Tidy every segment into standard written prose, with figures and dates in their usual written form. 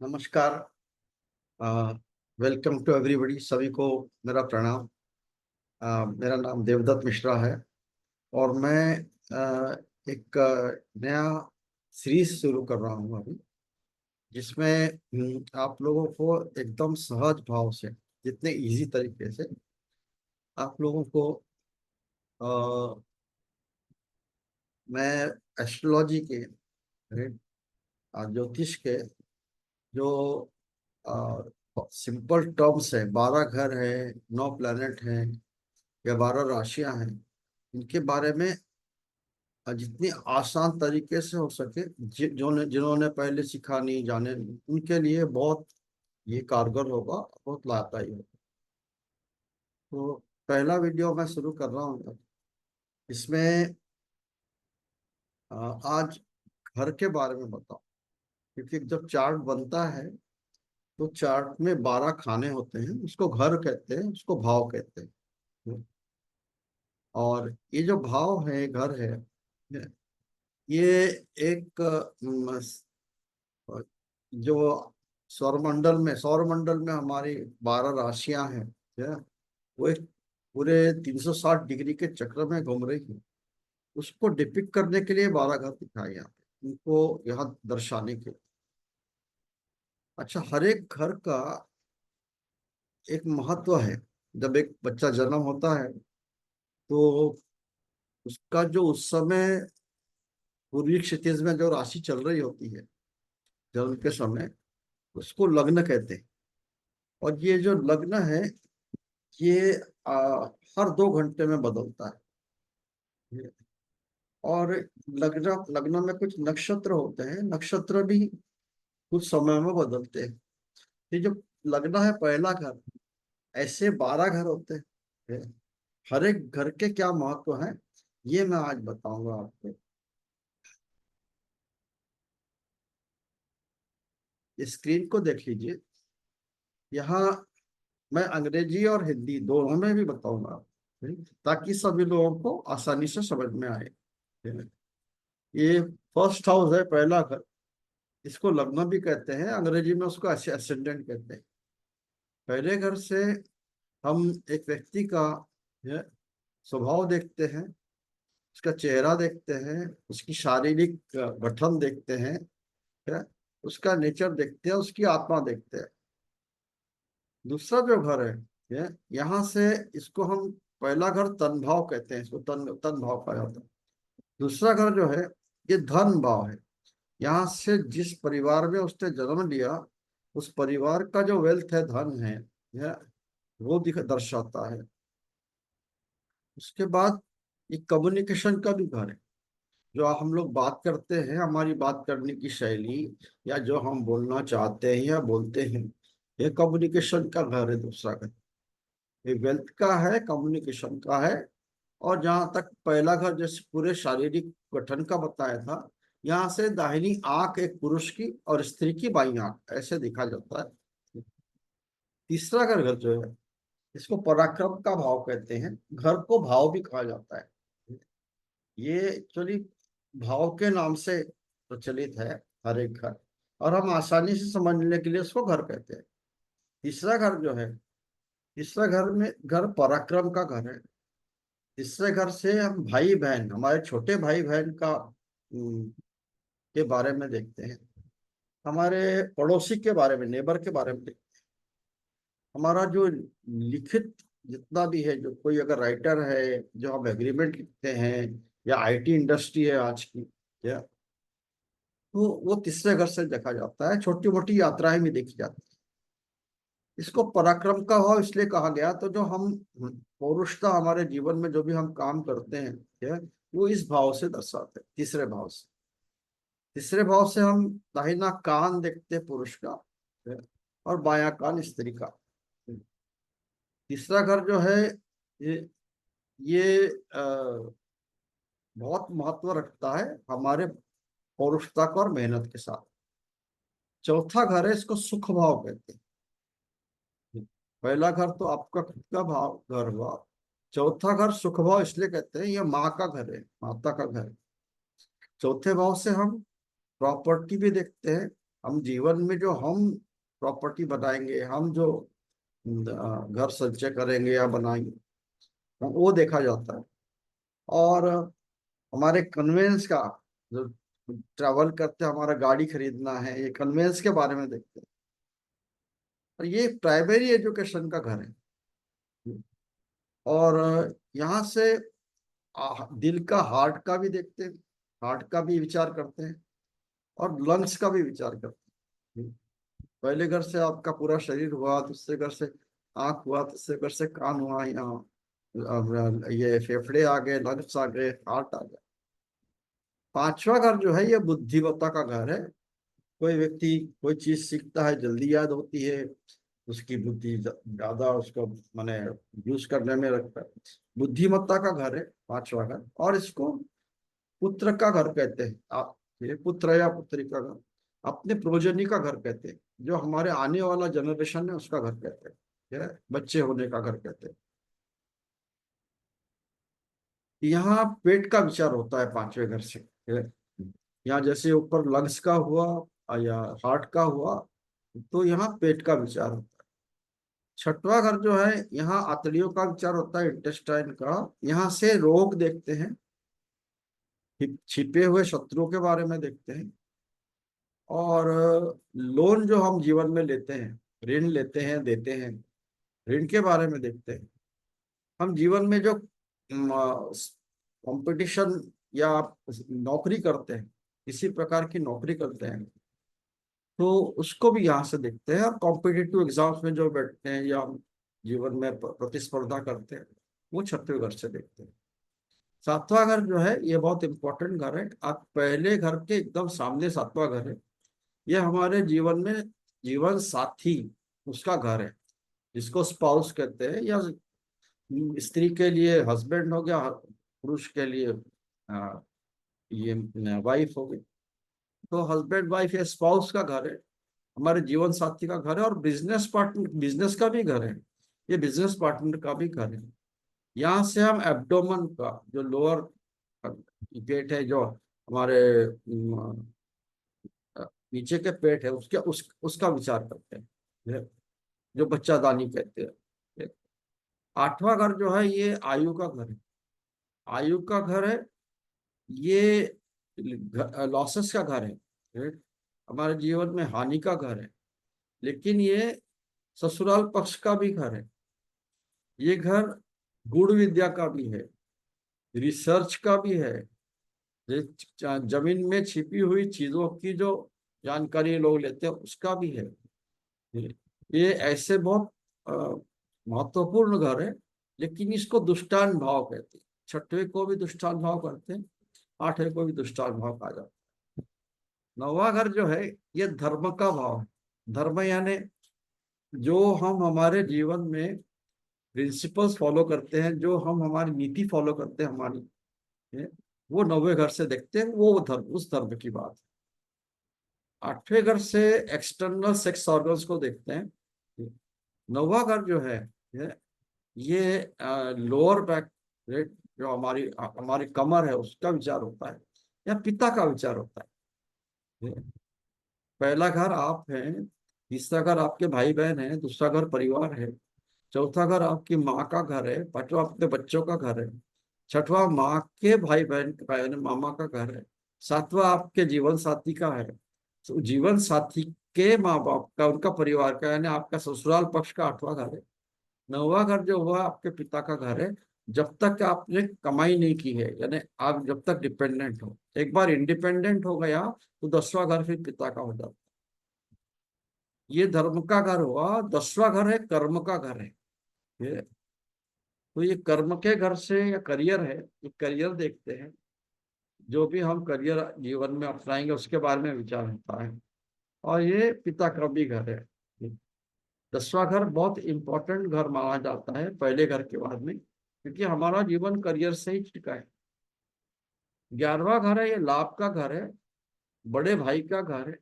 नमस्कार। Welcome to everybody. सभी को मेरा प्रणाम। मेरा नाम देवदत्त मिश्रा है और मैं एक नया सीरीज शुरू कर रहा हूँ अभी, जिसमें आप लोगों को एकदम सहज भाव से, जितने इजी तरीके से आप लोगों को अ, मैं एस्ट्रोलॉजी के, ज्योतिष के जो सिंपल टर्म्स है, 12 घर है, 9 प्लैनेट हैं या 12 राशियां हैं, इनके बारे में जितनी आसान तरीके से हो सके, जिन्होंने पहले सीखा नहीं, जाने नहीं, उनके लिए बहुत ये कारगर होगा, बहुत लाभदायी होगा। तो पहला वीडियो मैं शुरू कर रहा हूँ। इसमें आज घर के बारे में बताओ, क्योंकि जब चार्ट बनता है तो चार्ट में 12 खाने होते हैं, उसको घर कहते हैं, उसको भाव कहते हैं। और ये जो भाव है, घर है, ये एक जो सौरमंडल में हमारी 12 राशियां हैं, क्या वो एक पूरे 360 डिग्री के चक्र में घूम रही है। उसको डिपिक्ट करने के लिए 12 घर दिखाए यहाँ पे, उनको यहाँ दर्शाने के लिए। अच्छा, हर एक घर का एक महत्व है। जब एक बच्चा जन्म होता है तो उसका जो उस समय पूर्वी क्षितिज में जो राशि चल रही होती है जन्म के समय, उसको लग्न कहते हैं। और ये जो लग्न है, ये हर 2 घंटे में बदलता है। और लग्न लग्न में कुछ नक्षत्र होते हैं, नक्षत्र भी कुछ समय में बदलते हैं। ये जो लग्न है, पहला घर, ऐसे 12 घर होते हैं। हर एक घर के क्या महत्व है, ये मैं आज बताऊंगा आपको। इस स्क्रीन को देख लीजिए। यहाँ मैं अंग्रेजी और हिंदी दोनों में भी बताऊंगा, ताकि सभी लोगों को आसानी से समझ में आए। ये फर्स्ट हाउस है, पहला घर। इसको लग्न भी कहते हैं, अंग्रेजी में उसको असेंडेंट कहते हैं। पहले घर से हम एक व्यक्ति का यह स्वभाव देखते हैं, उसका चेहरा देखते हैं, उसकी शारीरिक गठन देखते हैं, क्या उसका नेचर देखते हैं, उसकी आत्मा देखते हैं। दूसरा जो घर है, यहाँ से इसको हम पहला घर तन भाव कहते हैं, इसको तन तन भाव कहा जाता है। दूसरा घर जो है, ये धन भाव है। यहाँ से जिस परिवार में उसने जन्म लिया, उस परिवार का जो वेल्थ है, धन है, यह वो दिख दर्शाता है। उसके बाद ये कम्युनिकेशन का भी घर है। जो हम लोग बात करते हैं, हमारी बात करने की शैली, या जो हम बोलना चाहते हैं या बोलते हैं, ये कम्युनिकेशन का घर है, दूसरा घर। ये वेल्थ का है, कम्युनिकेशन का है। और जहां तक पहला घर जैसे पूरे शारीरिक गठन का बताया था, यहाँ से दाहिनी आंख एक पुरुष की और स्त्री की बाई आंख ऐसे देखा जाता है। तीसरा घर जो है, इसको पराक्रम का भाव कहते हैं। घर को भाव भी कहा जाता है। ये एक्चुअली भाव के नाम से प्रचलित है, हर एक घर। और हम आसानी से समझने के लिए उसको घर कहते हैं। तीसरा घर जो है, तीसरा घर में घर पराक्रम का घर है। तीसरे घर से हम भाई बहन, हमारे छोटे भाई बहन का के बारे में देखते हैं। हमारे पड़ोसी के बारे में, नेबर के बारे में देखते हैं। हमारा जो लिखित जितना भी है, जो कोई अगर राइटर है, जो हम एग्रीमेंट लिखते हैं, या आईटी इंडस्ट्री है आज की, या तो वो तीसरे घर से देखा जाता है। छोटी मोटी यात्राएं भी देखी जाती है। इसको पराक्रम का भाव इसलिए कहा गया, तो जो हम पौरुषता हमारे जीवन में जो भी हम काम करते हैं, क्या वो इस भाव से दर्शाते हैं, तीसरे भाव से। तीसरे भाव से हम दाहिना कान देखते हैं पुरुष का, क्या? और बायां कान स्त्री का। तीसरा घर जो है, ये बहुत महत्व रखता है हमारे पौरुषता का और मेहनत के साथ। चौथा घर है, इसको सुख भाव कहते हैं। पहला घर तो आपका खुद का भाव घर हुआ। चौथा घर सुख भाव इसलिए कहते हैं, ये माँ का घर है, माता का घर है। चौथे भाव से हम प्रॉपर्टी भी देखते हैं, हम जीवन में जो हम प्रॉपर्टी बनाएंगे, हम जो घर संचय करेंगे या बनाएंगे, वो देखा जाता है। और हमारे कन्वेंस का जो ट्रैवल करते हैं, हमारा गाड़ी खरीदना है, ये कन्वेंस के बारे में देखते हैं। और ये प्राइमरी एजुकेशन का घर है। और यहाँ से दिल का, हार्ट का भी देखते हैं, हार्ट का भी विचार करते हैं, और लंग्स का भी विचार करते हैं। पहले घर से आपका पूरा शरीर हुआ, दूसरे घर से आंख हुआ, तीसरे घर से कान हुआ, यहाँ अब ये फेफड़े आ गए, लंग्स आ गए, हार्ट आ गया। पांचवा घर जो है ये बुद्धिमत्ता का घर है। कोई व्यक्ति कोई चीज सीखता है, जल्दी याद होती है, उसकी बुद्धि ज्यादा उसको माने यूज करने में रखता है। बुद्धिमत्ता का घर है पांचवा घर। और इसको पुत्र का घर कहते हैं। आप ये पुत्र या पुत्री का घर, अपने प्रोजनी का घर कहते हैं। जो हमारे आने वाला जनरेशन है उसका घर कहते हैं, ये बच्चे होने का घर कहते हैं। यहाँ पेट का विचार होता है पांचवें घर से। यहाँ जैसे ऊपर लंग्स का हुआ या हार्ट का हुआ, तो यहाँ पेट का विचार होता है। छठवां घर जो है, यहाँ आंतड़ियों का विचार होता है, इंटेस्टाइन का। यहाँ से रोग देखते हैं, छिपे हुए शत्रुओं के बारे में देखते हैं। और लोन जो हम जीवन में लेते हैं, ऋण लेते हैं, देते हैं, ऋण के बारे में देखते हैं। हम जीवन में जो कंपटीशन या नौकरी करते हैं, किसी प्रकार की नौकरी करते हैं, तो उसको भी यहाँ से देखते हैं। और कॉम्पिटिटिव एग्जाम्स में जो बैठते हैं या जीवन में प्रतिस्पर्धा करते हैं, वो छठवें घर से देखते हैं। सातवां घर जो है ये बहुत इंपॉर्टेंट घर है। आप पहले घर के एकदम सामने सातवां घर है। ये हमारे जीवन में जीवन साथी उसका घर है, जिसको स्पाउस कहते हैं। या स्त्री के लिए हस्बैंड हो गया, पुरुष के लिए ये वाइफ हो गई। तो हस्बैंड वाइफ या स्पाउस का घर है, हमारे जीवन साथी का घर है। और बिजनेस पार्टनर, बिजनेस का भी घर है, ये बिजनेस पार्टनर का भी घर है। यहाँ से हम एब्डोमन का जो लोअर पेट है, जो हमारे नीचे के पेट है, उसका विचार करते हैं, जो बच्चादानी कहते हैं। आठवां घर जो है ये आयु का घर है। आयु का घर है, ये लॉसेस का घर है, हमारे जीवन में हानि का घर है। लेकिन ये ससुराल पक्ष का भी घर है। ये घर गूढ़ विद्या का भी है, रिसर्च का भी है। ये जमीन में छिपी हुई चीजों की जो जानकारी लोग लेते हैं उसका भी है। ये ऐसे बहुत अ, महत्वपूर्ण घर है। लेकिन इसको दुष्टान भाव कहते हैं। छठवें को भी दुष्टान भाव करते हैं, आठवें को भी दुष्टान भाव कहा जाता है। नौवां घर जो है ये धर्म का भाव है। धर्म यानी जो हम हमारे जीवन में प्रिंसिपल्स फॉलो करते हैं, जो हम हमारी नीति फॉलो करते हैं हमारी, वो नौवें घर से देखते हैं। वो धर्म, उस धर्म की बात है। आठवें घर से एक्सटर्नल सेक्स ऑर्गन्स को देखते हैं। नौवां घर जो है ये लोअर बैक, जो हमारी हमारी कमर है उसका विचार होता है, या पिता का विचार होता है। पहला घर आप हैं, तीसरा घर आपके भाई बहन है, दूसरा घर परिवार है, चौथा घर आपकी माँ का घर है, पांचवा आपके बच्चों का घर है, छठवां माँ के भाई बहन मामा का घर है, सातवां आपके जीवन साथी का है। तो जीवन साथी के माँ बाप का, उनका परिवार का, यानी आपका ससुराल पक्ष का आठवां घर है। नौवां घर जो हुआ आपके पिता का घर है, जब तक आपने कमाई नहीं की है, यानी आप जब तक डिपेंडेंट हो। एक बार इंडिपेंडेंट हो गया तो दसवां घर फिर पिता का हो जाता। ये धर्म का घर हुआ। दसवां घर है कर्म का घर है। ये तो ये कर्म के घर से, या करियर है, ये करियर देखते हैं। जो भी हम करियर जीवन में अपनाएंगे उसके बारे में विचार होता है। और ये पिता का भी घर है। दसवां घर बहुत इंपॉर्टेंट घर माना जाता है पहले घर के बाद में, क्योंकि हमारा जीवन करियर से ही टिका है। 11वां घर है, ये लाभ का घर है, बड़े भाई का घर है।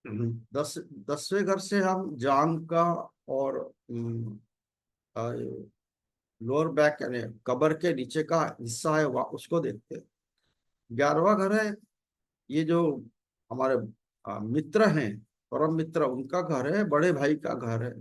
हम्म, 10वें घर से हम जांग का और लोअर बैक यानी कबर के नीचे का हिस्सा है उसको देखते हैं। 11वां घर है ये जो हमारे मित्र हैं, परम मित्र, उनका घर है, बड़े भाई का घर है,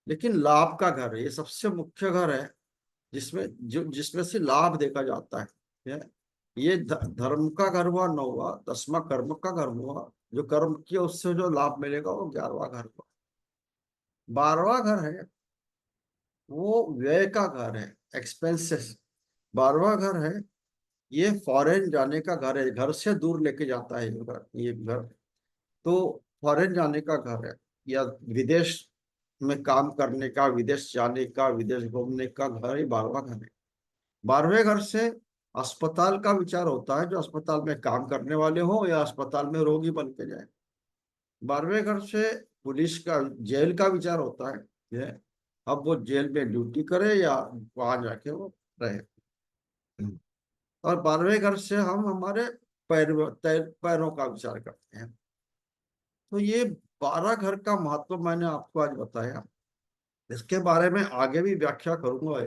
लेकिन लाभ का घर है, ये सबसे मुख्य घर है जिसमें से लाभ देखा जाता है। ये धर्म का घर हुआ 9वां, 10वां कर्म का घर हुआ, जो कर्म किया उससे जो लाभ मिलेगा वो 11वां घर हुआ। 12वां घर है वो व्यय का घर है, एक्सपेंसेस। 12वां घर है ये फॉरेन जाने का घर है, घर से दूर लेके जाता है ये घर तो फॉरेन जाने का घर है, या विदेश में काम करने का, विदेश जाने का, विदेश घूमने का घर ही 12वां घर है। 12वें घर से अस्पताल का विचार होता है, जो अस्पताल में काम करने वाले हो या अस्पताल में रोगी बन के जाए। 12वें घर से पुलिस का, जेल का विचार होता है, ये अब वो जेल में ड्यूटी करे या वहां जाके वो रहे। और 12वें घर से हम हमारे पैरों का विचार करते हैं। तो ये 12 घर का महत्व मैंने आपको आज बताया। इसके बारे में आगे भी व्याख्या करूंगा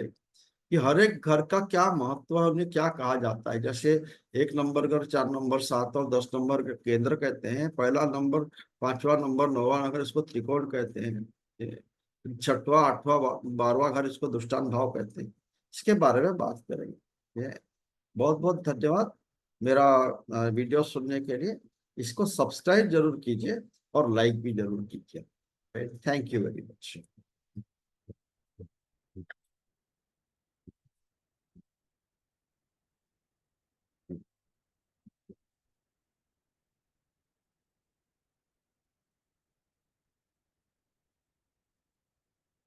कि हर एक घर का क्या महत्व है, उन्हें क्या कहा जाता है। जैसे 1 नंबर घर, 4 नंबर, 7 और 10 नंबर के केंद्र कहते हैं। पहला नंबर, 5वां नंबर, 9वां नंबर, इसको त्रिकोण कहते हैं। 6वां, 8वां, 12वां घर, इसको दुष्टान भाव कहते हैं। इसके बारे में बात करेंगे। बहुत बहुत धन्यवाद मेरा वीडियो सुनने के लिए। इसको सब्सक्राइब जरूर कीजिए और लाइक भी जरूर कीजिए। Thank you very much.